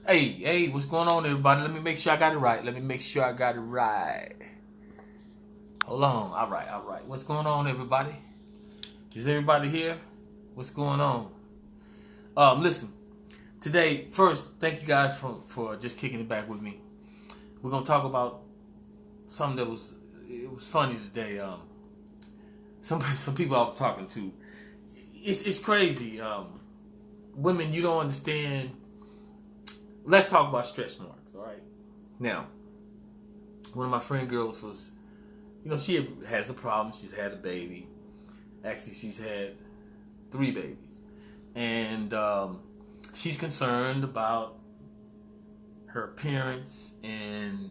Hey, what's going on, everybody? Let me make sure I got it right. Hold on. All right. What's going on, everybody? Is everybody here? What's going on? Listen. Today, first, thank you guys for just kicking it back with me. We're gonna talk about something that was funny today. Some people I was talking to. It's crazy. Women, you don't understand. Let's talk about stretch marks. All right. Now, one of my friend girls was, she has a problem. She's had a baby. Actually, she's had 3 babies. And she's concerned about her appearance and,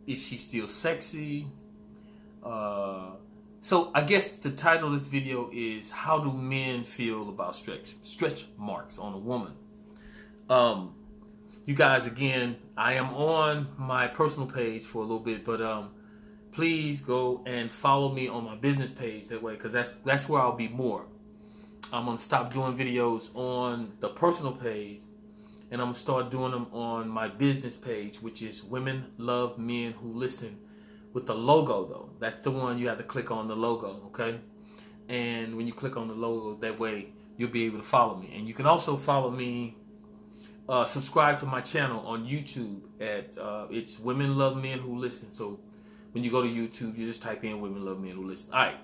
if she's still sexy. So I guess the title of this video is, how do men feel about stretch marks on a woman? You guys, again, I am on my personal page for a little bit, but please go and follow me on my business page that way, because that's where I'll be more. I'm gonna stop doing videos on the personal page, and I'm gonna start doing them on my business page, which is Women Love Men Who Listen, with the logo though. That's the one you have to click on, the logo, okay? And when you click on the logo, that way you'll be able to follow me. And you can also follow me. Subscribe to my channel on YouTube at it's Women Love Men Who Listen. So when you go to YouTube, you just type in Women Love Men Who Listen. All right,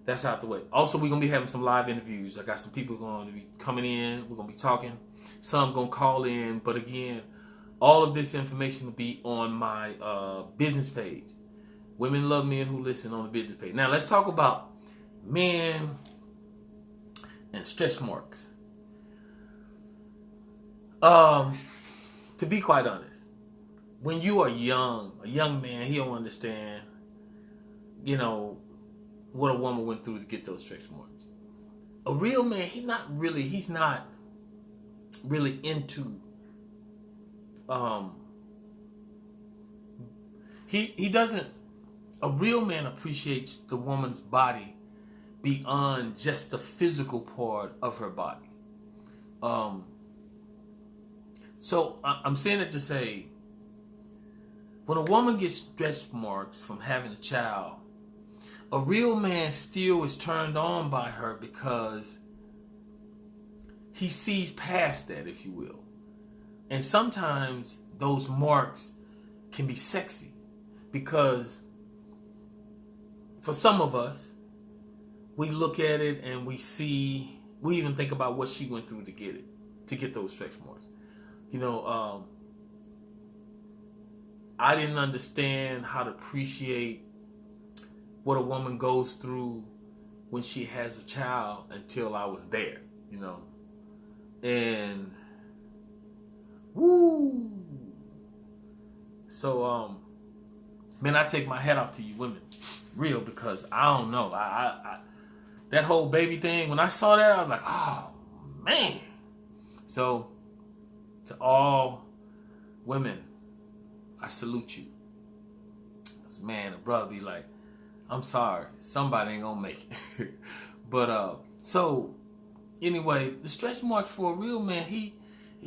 that's out the way. Also, we're gonna be having some live interviews. I got some people going to be coming in. We're gonna be talking. Some gonna call in. But again, all of this information will be on my business page, Women Love Men Who Listen, on the business page. Now let's talk about men and stretch marks. To be quite honest, when you are young, a young man, he don't understand, what a woman went through to get those stretch marks. A real man, he's not really into, he doesn't, a real man appreciates the woman's body beyond just the physical part of her body. So I'm saying it to say, when a woman gets stretch marks from having a child, a real man still is turned on by her because he sees past that, if you will. And sometimes those marks can be sexy, because for some of us, we look at it and we even think about what she went through to get those stretch marks. I didn't understand how to appreciate what a woman goes through when she has a child until I was there, and woo. So, man, I take my hat off to you women, real, because I don't know, I that whole baby thing, when I saw that, I was like, oh man. So, to all women, I salute you. Because, man, a brother be like, I'm sorry, somebody ain't gonna make it. But so anyway, the stretch marks for a real man, he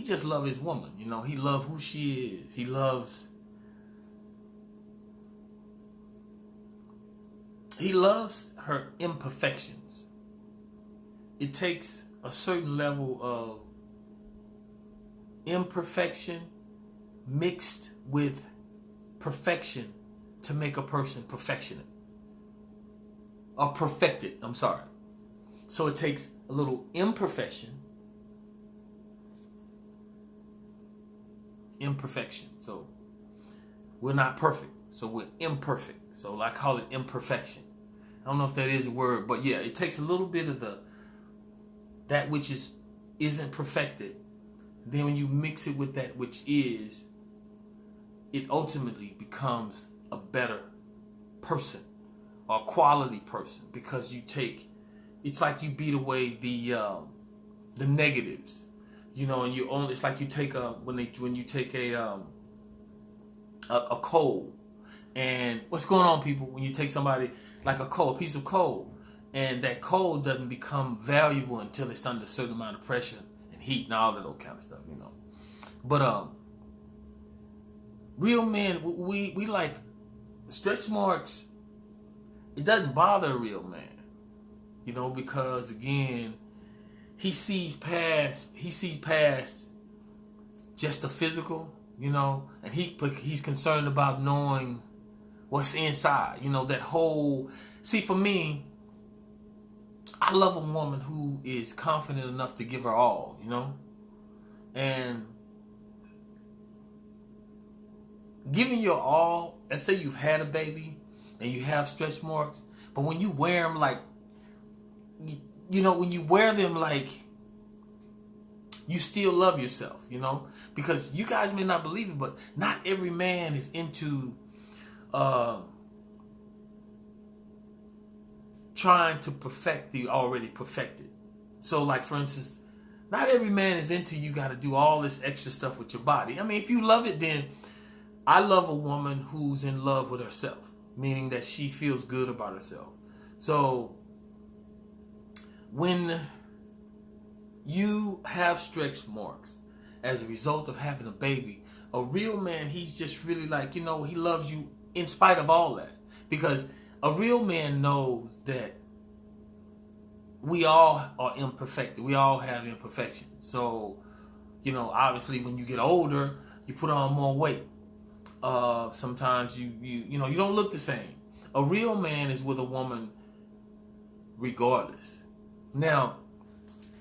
just love his woman. He love who she is. He loves her imperfections. It takes a certain level of imperfection mixed with perfection to make a person perfectionate. Or perfected, I'm sorry. So it takes a little imperfection. So we're not perfect, so we're imperfect. So I call it imperfection. I don't know if that is a word, but yeah, it takes a little bit of that which isn't perfected. Then when you mix it with that which is, it ultimately becomes a better person, or a quality person, because it's like you beat away the negatives, and you only, it's like you take when you take a coal, and what's going on, people, when you take somebody like a piece of coal, and that coal doesn't become valuable until it's under a certain amount of pressure and heat and all that old kind of stuff, you know. But real men, we like stretch marks. It doesn't bother a real man, you know, because again, he sees past just the physical, you know, and he's concerned about knowing what's inside, you know, that whole. See, for me, I love a woman who is confident enough to give her all, you know, and giving your all. Let's say you've had a baby and you have stretch marks, but when you wear them like, you know, when you wear them like you still love yourself, you know, because you guys may not believe it, but not every man is into trying to perfect the already perfected. So like, for instance, not every man is into you got to do all this extra stuff with your body. I mean, if you love it, then I love a woman who's in love with herself, meaning that she feels good about herself. So when you have stretch marks as a result of having a baby, a real man, he's just really like, you know, he loves you in spite of all that. Because a real man knows that we all are imperfect. We all have imperfections. So, you know, obviously when you get older, you put on more weight. Sometimes you know, you don't look the same. A real man is with a woman regardless. Now,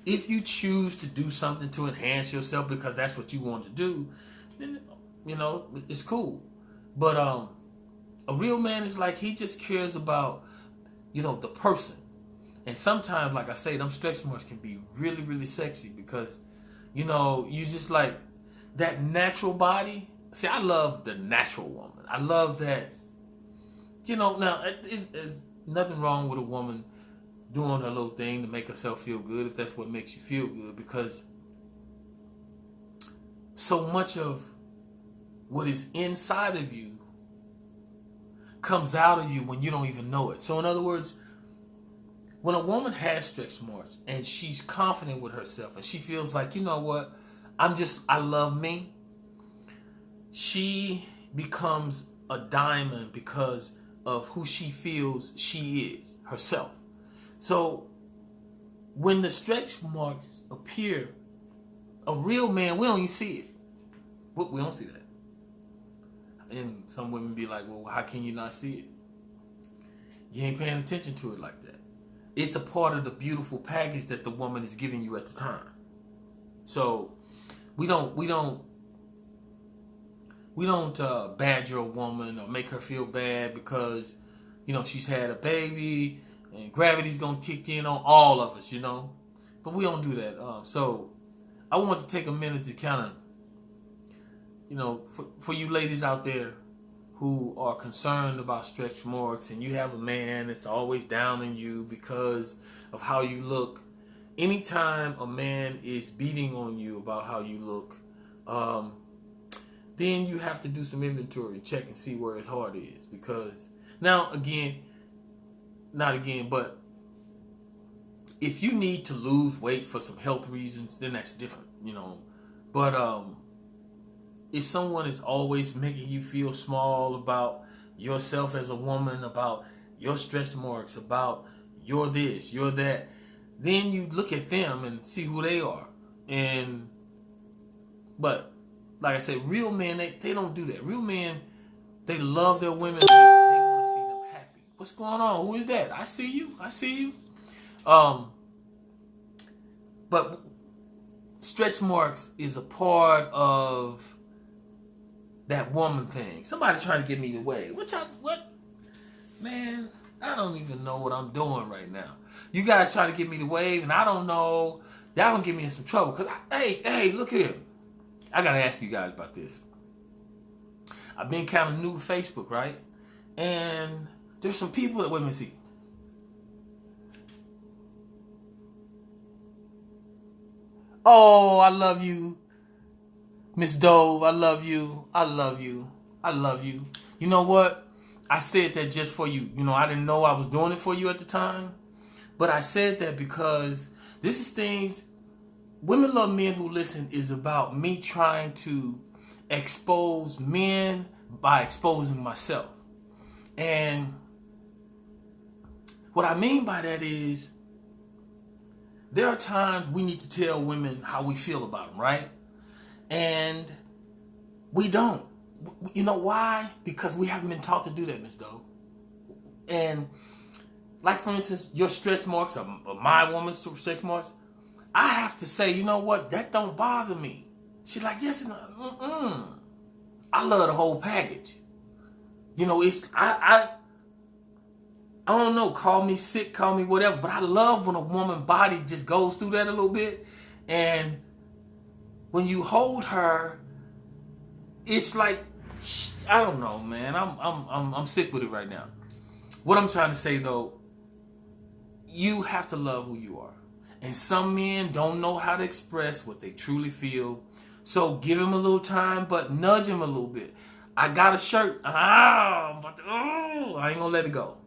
if you choose to do something to enhance yourself because that's what you want to do, then, you know, it's cool. But a real man is like, he just cares about, you know, the person. And sometimes, like I say, them stretch marks can be really, really sexy because, you know, you just like that natural body. See, I love the natural woman. I love that, you know, now, there's nothing wrong with a woman doing her little thing to make herself feel good if that's what makes you feel good, because so much of what is inside of you comes out of you when you don't even know it. So in other words, when a woman has stretch marks and she's confident with herself and she feels like, you know what, I love me, she becomes a diamond because of who she feels she is, herself. So when the stretch marks appear, a real man, we don't even see it. We don't see that. And some women be like, well, how can you not see it? You ain't paying attention to it like that. It's a part of the beautiful package that the woman is giving you at the time. So we don't badger a woman or make her feel bad because, you know, she's had a baby and gravity's gonna kick in on all of us, you know. But we don't do that. So I want to take a minute to kind of, you know, for you ladies out there who are concerned about stretch marks and you have a man that's always down on you because of how you look. Anytime a man is beating on you about how you look, then you have to do some inventory and check and see where his heart is. Because now, but if you need to lose weight for some health reasons, then that's different, you know. But if someone is always making you feel small about yourself as a woman, about your stretch marks, about you're this, you're that, then you look at them and see who they are. But like I said, real men, they don't do that. Real men, they love their women. They want to see them happy. What's going on? Who is that? I see you. But stretch marks is a part of that woman thing. Somebody trying to get me away. What? Man, I don't even know what I'm doing right now. You guys try to get me to wave, and I don't know. Y'all gonna get me in some trouble. Because, hey, look here. I got to ask you guys about this. I've been kind of new to Facebook, right? And there's some people that, wait a minute, see. Oh, I love you. Miss Dove, I love you. You know what? I said that just for you. You know, I didn't know I was doing it for you at the time. But I said that because this is things Women Love Men Who Listen is about me trying to expose men by exposing myself. And what I mean by that is there are times we need to tell women how we feel about them, right? And we don't. You know why? Because we haven't been taught to do that, Miss Doe. And like, for instance, your stretch marks or my woman's stretch marks, I have to say, you know what? That don't bother me. She's like, yes, I love the whole package. You know, it's I don't know, call me sick, call me whatever, but I love when a woman's body just goes through that a little bit. And when you hold her, it's like, I don't know, man. I'm sick with it right now. What I'm trying to say though, you have to love who you are. And some men don't know how to express what they truly feel. So give him a little time, but nudge him a little bit. I got a shirt. I ain't gonna let it go.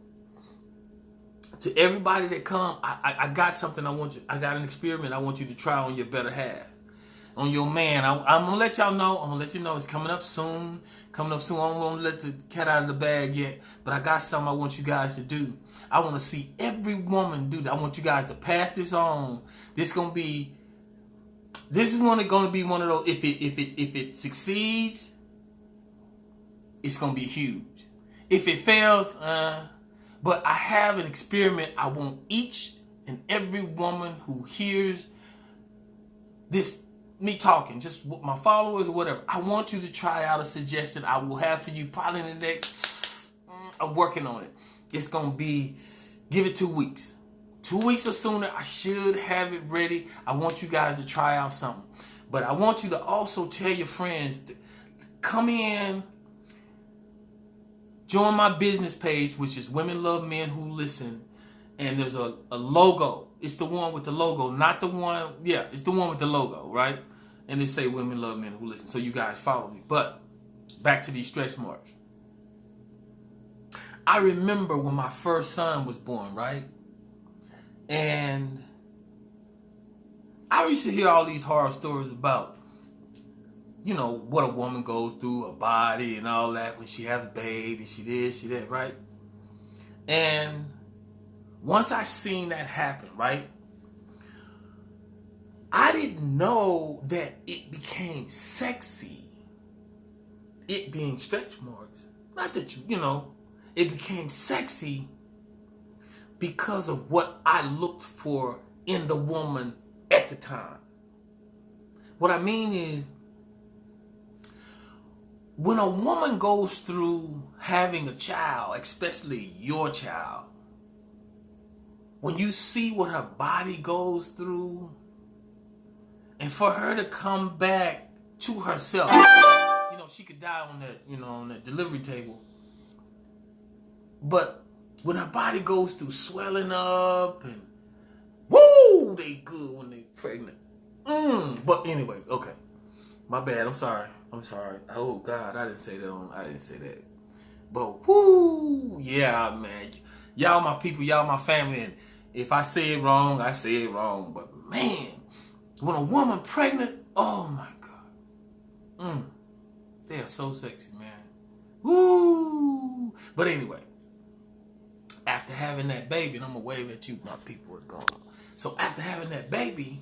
To everybody that come, I got something I got an experiment I want you to try on your better half. On your man. I'm gonna let y'all know. I'm gonna let you know it's coming up soon. I don't want to let the cat out of the bag yet. But I got something I want you guys to do. I want to see every woman do that. I want you guys to pass this on. This is gonna be one of those. If it succeeds, it's gonna be huge. If it fails, but I have an experiment. I want each and every woman who hears this, me talking, just my followers or whatever, I want you to try out a suggestion I will have for you probably in the next, I'm working on it. It's going to be, give it 2 weeks. 2 weeks or sooner, I should have it ready. I want you guys to try out something. But I want you to also tell your friends, to come in, join my business page, which is Women Love Men Who Listen. And there's a logo. It's the one with the logo, not the one, it's the one with the logo, right? And it say Women Love Men Who Listen. So you guys follow me. But back to these stretch marks. I remember when my first son was born, right? And I used to hear all these horror stories about, you know, what a woman goes through, her body and all that when she has a baby, she this, she that, right? And once I seen that happen, right? I didn't know that it became sexy. It being stretch marks. Not that you know, it became sexy because of what I looked for in the woman at the time. What I mean is, when a woman goes through having a child, especially your child, when you see what her body goes through, and for her to come back to herself, you know, she could die on that, you know, on that delivery table. But when her body goes through swelling up and woo, they good when they pregnant. But anyway, okay. My bad. I'm sorry. Oh God, I didn't say that. But woo, yeah, man. Y'all my people, y'all my family, and if I say it wrong, I say it wrong. But man, when a woman pregnant, oh my God. They are so sexy, man. Woo. But anyway, after having that baby, and I'm gonna wave at you, my people, what's going on. So after having that baby,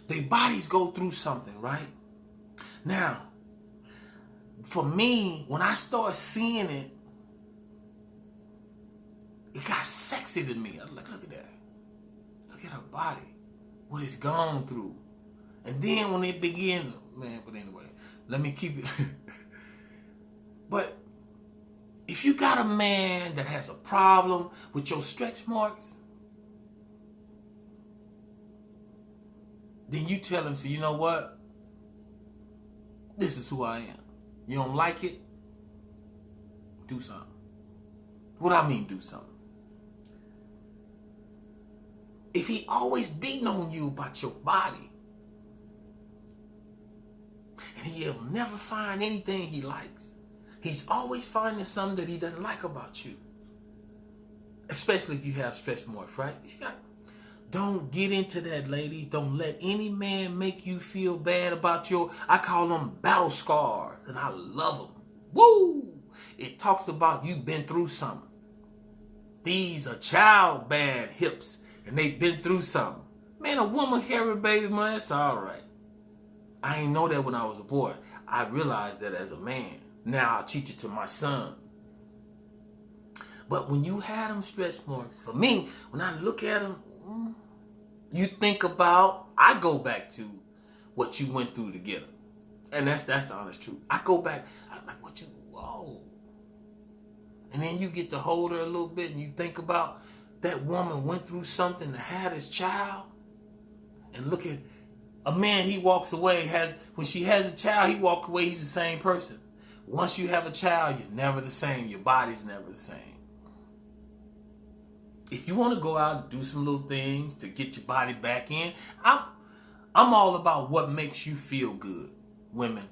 their bodies go through something, right? Now, for me, when I started seeing it, it got sexy to me. I was like, look at that. Look at her body. What it's gone through. And then when it began, man, but anyway, let me keep it. But if you got a man that has a problem with your stretch marks, then you tell him, so you know what? This is who I am. You don't like it? Do something. What I mean, do something? If he always beating on you about your body, and he'll never find anything he likes, he's always finding something that he doesn't like about you. Especially if you have stretch marks, right? Don't get into that, ladies. Don't let any man make you feel bad about I call them battle scars, and I love them. Woo! It talks about you been through something. These are childbearing hips, and they've been through something. Man, a woman carry a baby, man, that's all right. I ain't know that when I was a boy. I realized that as a man. Now I teach it to my son. But when you had them stretch marks, for me, when I look at them, you think about, I go back to what you went through to get them. And that's the honest truth. I go back, I'm like, whoa. And then you get to hold her a little bit and you think about that woman went through something to have this child. And look at a man, he walks away, when she has a child, he walks away, he's the same person. Once you have a child, you're never the same. Your body's never the same. If you want to go out and do some little things to get your body back in, I'm all about what makes you feel good, women.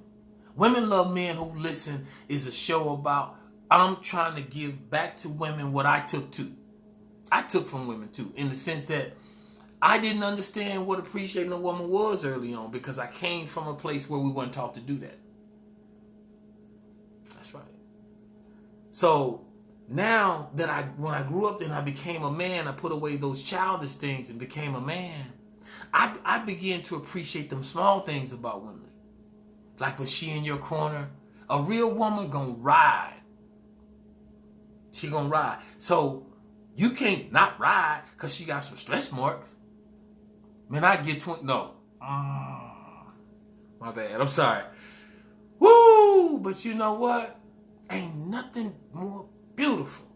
Women Love Men Who Listen is a show about I'm trying to give back to women what I took too. I took from women too, in the sense that I didn't understand what appreciating a woman was early on because I came from a place where we weren't taught to do that. That's right. So now that when I grew up and I became a man, I put away those childish things and became a man. I began to appreciate them small things about women. Like when she in your corner, a real woman gonna ride. She gonna ride. So you can't not ride because she got some stretch marks. Man, I get 20. No. My bad. I'm sorry. Woo! But you know what? Ain't nothing more beautiful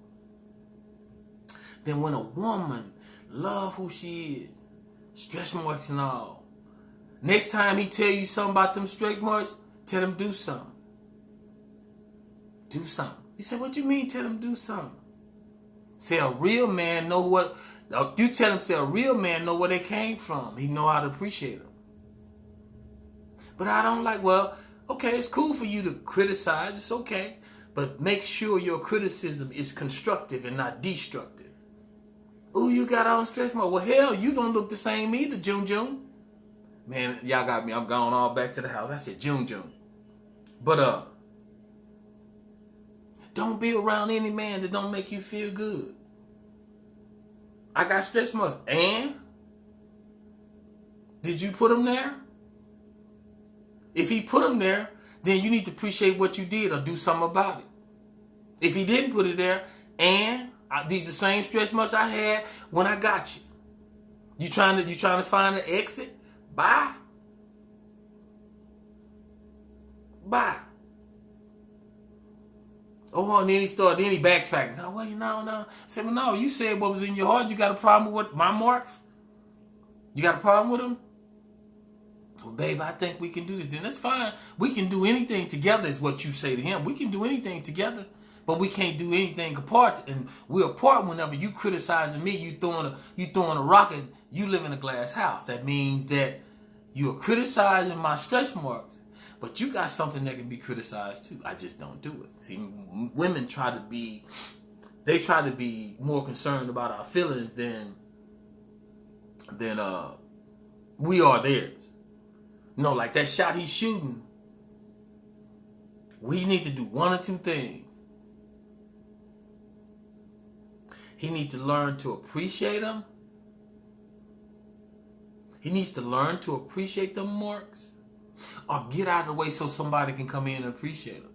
than when a woman love who she is. Stretch marks and all. Next time he tell you something about them stretch marks, tell him do something. Do something. He said, what you mean tell him do something? Say a real man know what... You tell him, say a real man know where they came from. He know how to appreciate them. But I don't like, well, okay, it's cool for you to criticize. It's okay. But make sure your criticism is constructive and not destructive. Ooh, you got on stretch mark. Well, hell, you don't look the same either, June. Man, y'all got me. I'm going all back to the house. I said June. But, don't be around any man that don't make you feel good. I got stretch marks. And? Did you put them there? If he put them there, then you need to appreciate what you did or do something about it. If he didn't put it there, and these are the same stretch marks I had when I got you. You trying to find an exit? Bye. Oh, and then he backtracked. No, well, no. I said, well, no, you said what was in your heart. You got a problem with my marks? You got a problem with them? Well, babe, I think we can do this. Then that's fine. We can do anything together is what you say to him. We can do anything together, but we can't do anything apart. And we're apart whenever you criticizing me, you throwing a rock and you live in a glass house. That means that you're criticizing my stretch marks. But you got something that can be criticized too. I just don't do it. See, women try to be more concerned about our feelings than we are theirs. No, like that shot he's shooting. We need to do one or two things. He needs to learn to appreciate them. He needs to learn to appreciate them marks. Or get out of the way so somebody can come in and appreciate them.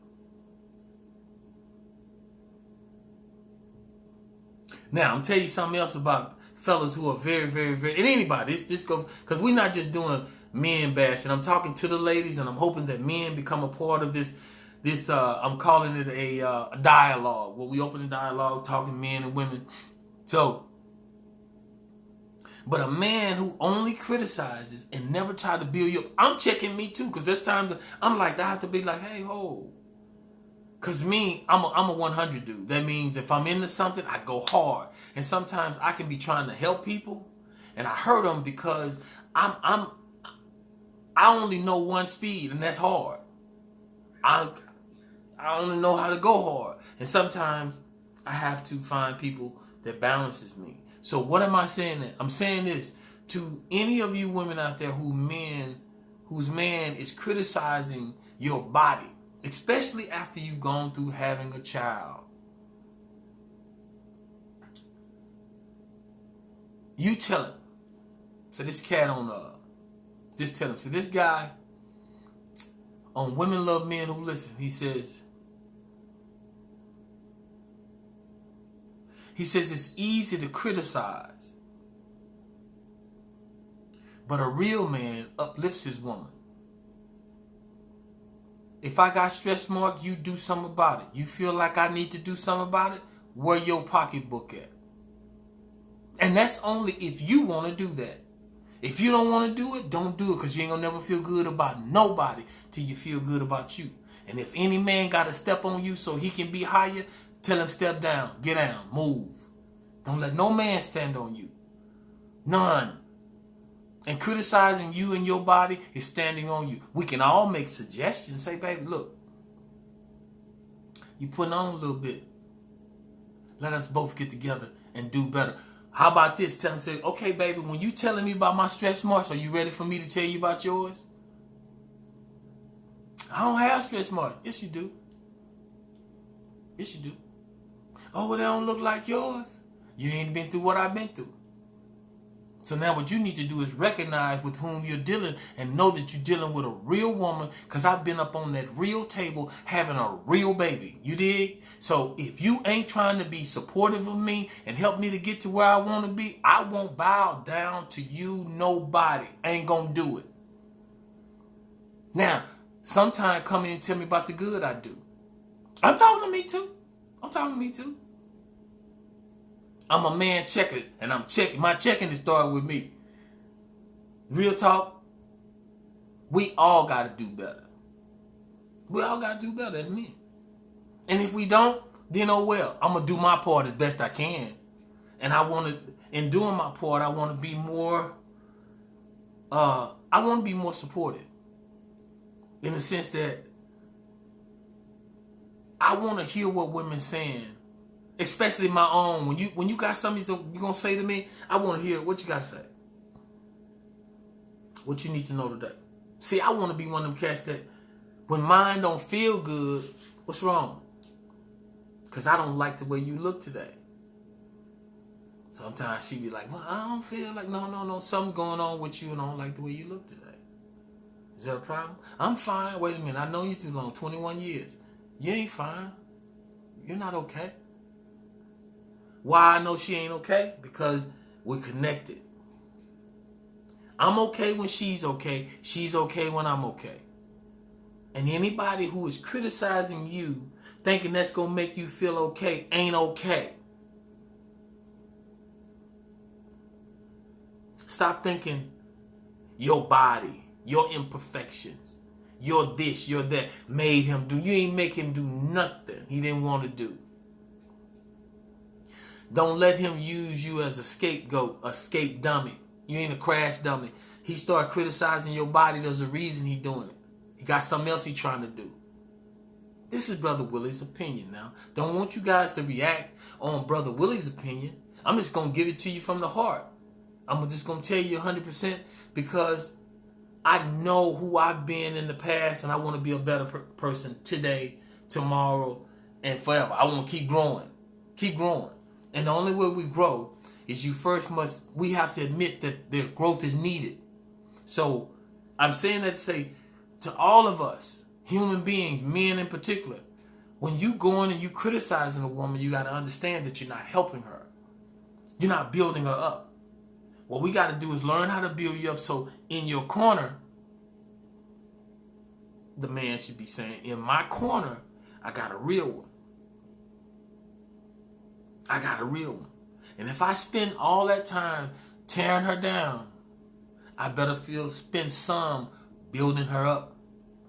Now, I'm telling you something else about fellas who are very, very, very... And anybody, this go... Because we're not just doing men bashing. I'm talking to the ladies, and I'm hoping that men become a part of this I'm calling it a dialogue, where we open a dialogue, talking men and women. So... But a man who only criticizes and never try to build you up, I'm checking me too, because there's times I'm like, I have to be like, hey, ho. Because me, I'm a 100 dude. That means if I'm into something, I go hard. And sometimes I can be trying to help people, and I hurt them because I only know one speed, and that's hard. I only know how to go hard. And sometimes I have to find people that balances me. So what am I saying that? I'm saying this to any of you women out there whose man is criticizing your body, especially after you've gone through having a child. You tell him. So this cat on just tell him. So this guy on Women Love Men Who Listen, he says it's easy to criticize, but a real man uplifts his woman. If I got stretch marks, you do something about it. You feel like I need to do something about it, where your pocketbook at? And that's only if you want to do that. If you don't want to do it, don't do it, because you ain't going to never feel good about nobody till you feel good about you. And if any man got to step on you so he can be higher, tell him step down, get down, move. Don't let no man stand on you. None. And criticizing you and your body is standing on you. We can all make suggestions. Say, baby, look, you putting on a little bit. Let us both get together and do better. How about this? Tell him, say, okay, baby, when you telling me about my stretch marks, are you ready for me to tell you about yours? I don't have stretch marks. Yes, you do. Yes, you do. Oh, well, they don't look like yours. You ain't been through what I've been through. So now what you need to do is recognize with whom you're dealing and know that you're dealing with a real woman, because I've been up on that real table having a real baby. You dig? So if you ain't trying to be supportive of me and help me to get to where I want to be, I won't bow down to you, nobody. Ain't gonna do it. Now, sometime come in and tell me about the good I do. I'm talking to me too. I'm talking to me too. I'm a man checker, and I'm checking. My checking to start with me. Real talk, we all got to do better. We all got to do better as men. And if we don't, then oh well. I'm going to do my part as best I can. And I want to, in doing my part, I want to be more, supportive. In the sense that I want to hear what women saying. Especially my own. When you got something you're going to say to me, I want to hear what you got to say. What you need to know today. See, I want to be one of them cats that when mine don't feel good, what's wrong? Because I don't like the way you look today. Sometimes she be like, well, I don't feel like, no, something going on with you and I don't like the way you look today. Is there a problem? I'm fine. Wait a minute. I know you too long. 21 years. You ain't fine. You're not okay. Why I know she ain't okay? Because we're connected. I'm okay when she's okay. She's okay when I'm okay. And anybody who is criticizing you, thinking that's going to make you feel okay, ain't okay. Stop thinking your body, your imperfections, your this, your that made him do. You ain't make him do nothing he didn't want to do. Don't let him use you as a scapegoat, a scape dummy. You ain't a crash dummy. He start criticizing your body. There's a reason he doing it. He got something else he trying to do. This is Brother Willie's opinion now. Don't want you guys to react on Brother Willie's opinion. I'm just going to give it to you from the heart. I'm just going to tell you 100% because I know who I've been in the past and I want to be a better person today, tomorrow, and forever. I want to keep growing. Keep growing. And the only way we grow is we have to admit that their growth is needed. So I'm saying that to say to all of us, human beings, men in particular, when you going and you criticizing a woman, you got to understand that you're not helping her. You're not building her up. What we got to do is learn how to build you up so in your corner, the man should be saying, in my corner, I got a real one. I got a real one. And if I spend all that time tearing her down, I better spend some building her up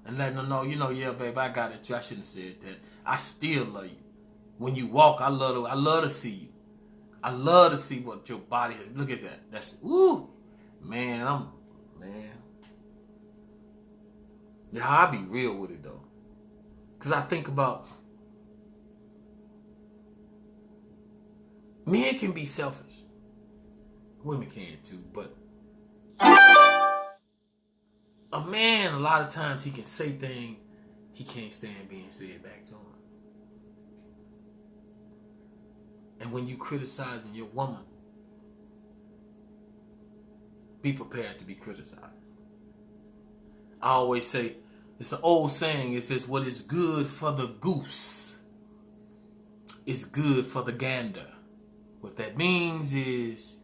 and letting her know, yeah, babe, I got it. I shouldn't have said that. I still love you. When you walk, I love to see you. I love to see what your body is. Look at that. That's, ooh, man. Yeah, I'll be real with it, though. Because I think about, men can be selfish. Women can too, but a man, a lot of times, he can say things he can't stand being said back to him. And when you criticizing your woman, be prepared to be criticized. I always say, it's an old saying, it says, what is good for the goose is good for the gander. What that means is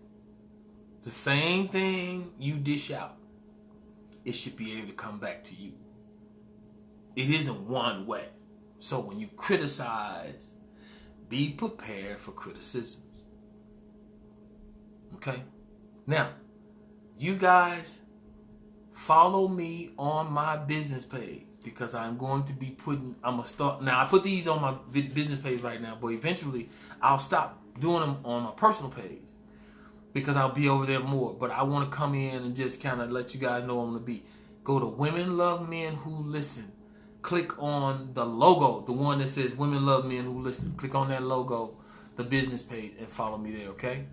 the same thing you dish out, it should be able to come back to you. It isn't one way. So when you criticize, be prepared for criticisms. Okay? Now, you guys follow me on my business page because I'm going to be I'm going to start. Now, I put these on my business page right now, but eventually I'll stop doing them on my personal page because I'll be over there more. But I want to come in and just kind of let you guys know I'm going to be. Go to Women Love Men Who Listen. Click on the logo, the one that says Women Love Men Who Listen. Click on that logo, the business page, and follow me there, okay?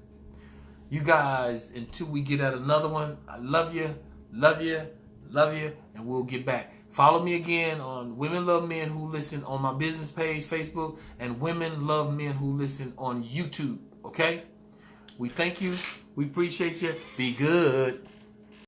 You guys, until we get at another one, I love you, love you, love you, and we'll get back. Follow me again on Women Love Men Who Listen on my business page, Facebook, and Women Love Men Who Listen on YouTube, okay? We thank you. We appreciate you. Be good.